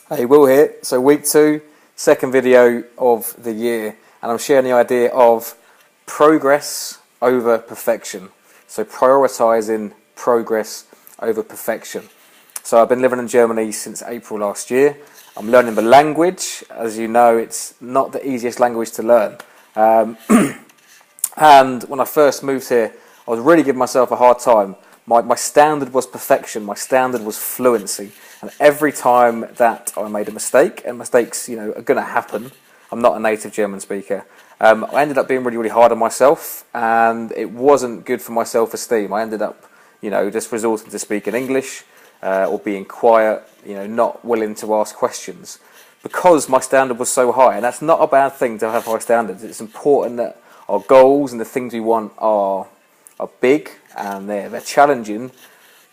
Hey, Will here. So week 2, second video of the year, and I'm sharing the idea of progress over perfection. So prioritising progress over perfection. So I've been living in Germany since April last year. I'm learning the language. As you know, it's not the easiest language to learn. And when I first moved here, I was really giving myself a hard time. My standard was perfection, my standard was fluency. And every time that I made a mistake, and mistakes, are going to happen, I'm not a native German speaker, I ended up being really, really hard on myself, and it wasn't good for my self-esteem. I ended up, just resorting to speaking English, or being quiet, not willing to ask questions, because my standard was so high. And that's not a bad thing to have high standards. It's important that our goals and the things we want are big and they're challenging,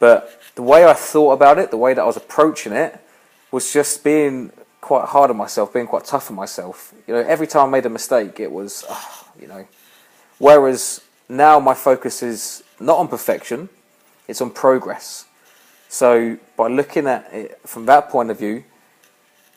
but the way I thought about it, the way that I was approaching it, was just being quite hard on myself, being quite tough on myself. Every time I made a mistake, it was, Whereas now my focus is not on perfection, it's on progress. So by looking at it from that point of view,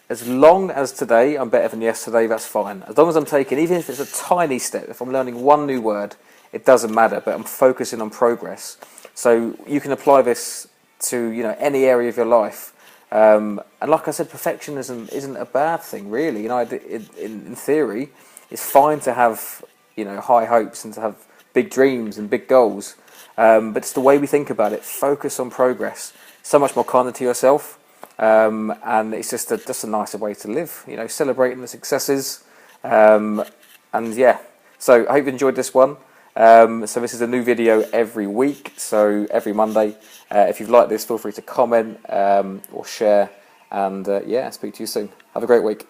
as long as today I'm better than yesterday, that's fine. As long as I'm taking, even if it's a tiny step, if I'm learning one new word, it doesn't matter, but I'm focusing on progress. So you can apply this to any area of your life. And like I said, perfectionism isn't a bad thing, really. In theory, it's fine to have high hopes and to have big dreams and big goals. But it's the way we think about it. Focus on progress. So much more kinder to yourself. And it's just a nicer way to live, celebrating the successes, and yeah. So I hope you enjoyed this one. So this is a new video every week, so every Monday. If you've liked this, feel free to comment or share, and yeah, speak to you soon. Have a great week.